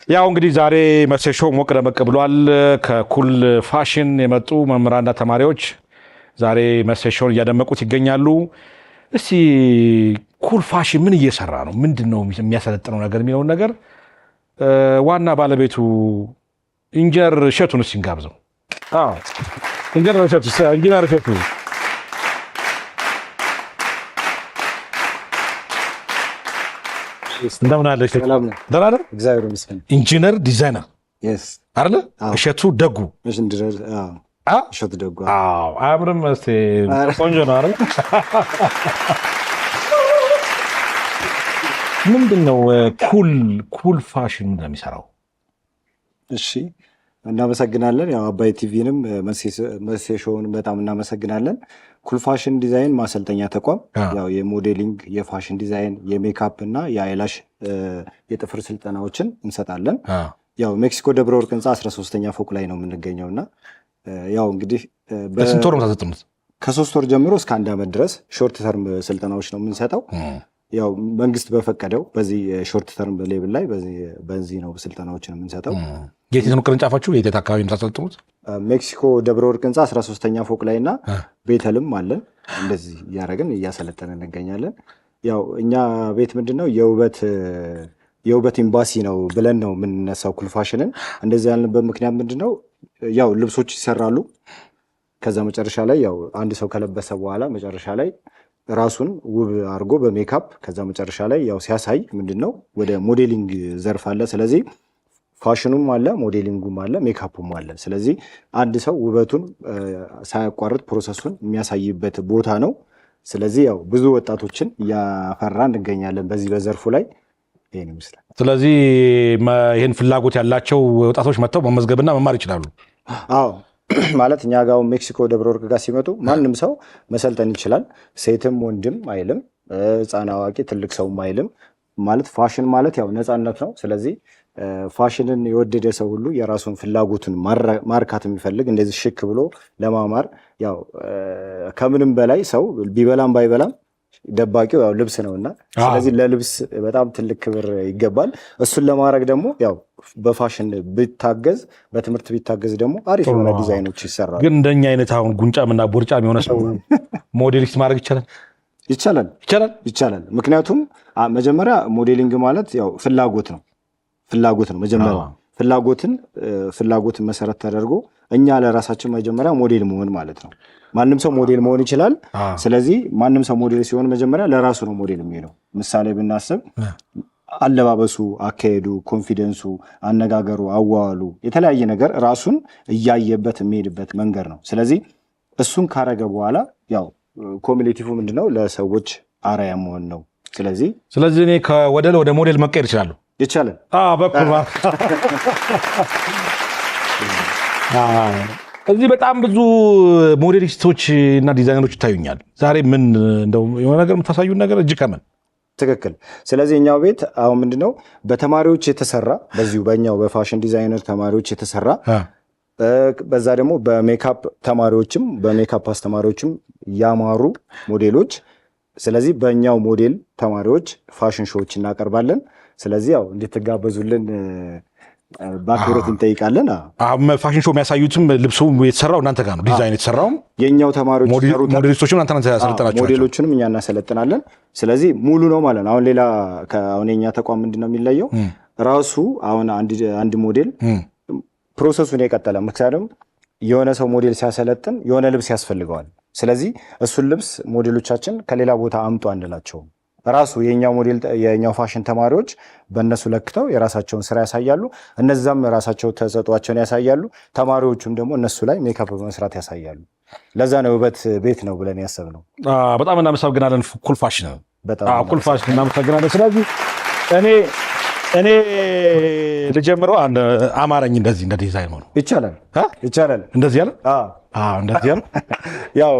ያው እንግዲህ ዛሬ መሴሾ ሞቅ ደመቅ ብሏል። ከኩል ፋሽን የመጡ መምህራንና ተማሪዎች ዛሬ መሴሾን እያደመቁት ይገኛሉ። እስቲ ኩል ፋሽን ምን እየሰራ ነው? ምንድነው የሚያሰለጥነው ነገር የሚለውን ነገር ዋና ባለቤቱ ኢንጂነር እሸቱን ሲንጋብዘው። አዎ ኢንጂነር እሸቱ እንደምን አለሽ? ሰላም ነው። ደህና ነህ? እግዚአብሔር ይመስገን። ኢንጂነር ዲዛይነር አይደለ? እሸቱ ደጉ። እሸቱ ደጉ። አዎ አያምርም? እስቲ ቆንጆ ነው አይደል? ምንድነው ኩል ፋሽን እንደሚሰራው? እሺ እናመሰግናለን። ያው አባይ ቲቪንም መሴሾውን በጣም እናመሰግናለን። ኩል ፋሽን ዲዛይን ማሰልጠኛ ተቋም ያው የሞዴሊንግ፣ የፋሽን ዲዛይን፣ የሜካፕ እና የአይላሽ የጥፍር ስልጠናዎችን እንሰጣለን። ያው ሜክሲኮ ደብረ ወርቅ ህንፃ 13ኛ ፎቅ ላይ ነው የምንገኘውና ያው እንግዲህ በስንት ወር ነው ታሰጥኑት? ከ3 ወር ጀምሮ እስከ 1 ዓመት ድረስ ሾርት ተርም ስልጠናዎች ነው የምንሰጠው። ያው መንግስት በፈቀደው በዚህ ሾርት ተርም ሌብል ላይ በዚህ ነው ስልጠናዎችን የምንሰጠው። የት ነው ቅርንጫፋችሁ? የት አካባቢ ነው ታሰልጥኑት? ሜክሲኮ ደብረ ወርቅ ህንፃ 13ኛ ፎቅ ላይ እና ቤተልም አለን። እንደዚህ እያደረግን እያሰለጠንን እንገኛለን። ያው እኛ ቤት ምንድነው የውበት ኤምባሲ ነው ብለን ነው የምንነሳው ኩል ፋሽንን። እንደዚህ ያልንበት ምክንያት ምንድነው? ያው ልብሶች ይሰራሉ። ከዛ መጨረሻ ላይ ያው አንድ ሰው ከለበሰ በኋላ መጨረሻ ላይ ራሱን ውብ አድርጎ በሜካፕ ከዛ መጨረሻ ላይ ያው ሲያሳይ ምንድነው ወደ ሞዴሊንግ ዘርፍ አለ። ስለዚህ ፋሽኑም አለ፣ ሞዴሊንጉም አለ፣ ሜካፑም አለ። ስለዚህ አንድ ሰው ውበቱን ሳያቋርጥ ፕሮሰሱን የሚያሳይበት ቦታ ነው። ስለዚህ ያው ብዙ ወጣቶችን እያፈራ እንገኛለን በዚህ በዘርፉ ላይ። ይሄን ይመስላል። ስለዚህ ይሄን ፍላጎት ያላቸው ወጣቶች መጥተው መመዝገብና መማር ይችላሉ። አዎ ማለት እኛ ጋር ሜክሲኮ ደብረ ወርቅ ጋር ሲመጡ ማንም ሰው መሰልጠን ይችላል። ሴትም ወንድም አይልም፣ ሕፃን አዋቂ ትልቅ ሰውም አይልም። ማለት ፋሽን ማለት ያው ነፃነት ነው። ስለዚህ ፋሽንን የወደደ ሰው ሁሉ የራሱን ፍላጎቱን ማርካት የሚፈልግ እንደዚህ ሽክ ብሎ ለማማር ያው ከምንም በላይ ሰው ቢበላም ባይበላም ደባቂው ያው ልብስ ነውና ስለዚህ ለልብስ በጣም ትልቅ ክብር ይገባል። እሱን ለማድረግ ደግሞ ያው በፋሽን ቢታገዝ በትምህርት ቢታገዝ ደግሞ አሪፍ የሆነ ዲዛይኖች ይሰራሉ። ግን እንደኛ አይነት አሁን ጉንጫምና ቦርጫም የሆነ ሰው ሞዴሊስት ማድረግ ይቻላል? ይቻላል። ምክንያቱም መጀመሪያ ሞዴሊንግ ማለት ያው ፍላጎት ነው መጀመሪያ ፍላጎትን መሰረት ተደርጎ እኛ ለራሳችን መጀመሪያ ሞዴል መሆን ማለት ነው። ማንም ሰው ሞዴል መሆን ይችላል። ስለዚህ ማንም ሰው ሞዴል ሲሆን መጀመሪያ ለራሱ ነው ሞዴል የሚሆነው። ምሳሌ ብናስብ አለባበሱ፣ አካሄዱ፣ ኮንፊደንሱ፣ አነጋገሩ፣ አዋዋሉ የተለያየ ነገር ራሱን እያየበት የሚሄድበት መንገድ ነው። ስለዚህ እሱን ካረገ በኋላ ያው ኮሚኒቲቭ ምንድነው ለሰዎች አርአያ መሆን ነው። ስለዚህ እኔ ወደ ሞዴል መቀየር ይችላል። በኩል እዚህ በጣም ብዙ ሞዴሊስቶች እና ዲዛይነሮች ይታዩኛል። ዛሬ ምን እንደው የሆነ ነገር የምታሳዩን ነገር እጅ ከምን ትክክል። ስለዚህ እኛው ቤት አሁን ምንድነው በተማሪዎች የተሰራ በዚሁ በእኛው በፋሽን ዲዛይነር ተማሪዎች የተሰራ በዛ ደግሞ በሜካፕ ተማሪዎችም በሜካፕ አስተማሪዎችም ያማሩ ሞዴሎች። ስለዚህ በእኛው ሞዴል ተማሪዎች ፋሽን ሾዎች እናቀርባለን። ስለዚህ ያው እንድትጋበዙልን በአክብሮት እንጠይቃለን። ፋሽን ሾው የሚያሳዩትም ልብሱ የተሰራው እናንተ ጋር ነው? ዲዛይን የተሰራው የኛው ተማሪዎች ሞዴሊስቶችም እናንተ ያሰለጠናችሁ? ሞዴሎችንም እኛ እናሰለጥናለን። ስለዚህ ሙሉ ነው ማለት ነው። አሁን የኛ ተቋም ምንድነው የሚለየው? ራሱ አሁን አንድ ሞዴል ፕሮሰሱን የቀጠለ ምክንያቱም የሆነ ሰው ሞዴል ሲያሰለጥን የሆነ ልብስ ያስፈልገዋል። ስለዚህ እሱን ልብስ ሞዴሎቻችን ከሌላ ቦታ አምጡ አንላቸውም። ራሱ የኛው ፋሽን ተማሪዎች በእነሱ ለክተው የራሳቸውን ስራ ያሳያሉ። እነዛም ራሳቸው ተሰጧቸውን ያሳያሉ። ተማሪዎቹም ደግሞ እነሱ ላይ ሜካፕ በመስራት ያሳያሉ። ለዛ ነው ውበት ቤት ነው ብለን ያሰብነው። በጣም እናመሰግናለን ኩል ፋሽን። ኩል ፋሽን እናመሰግናለን። ስለዚህ እኔ ልጀምረው አማረኝ እንደዚህ እንደ ዲዛይን ሆኖ ይቻላል። እንደዚህ ያለ ያው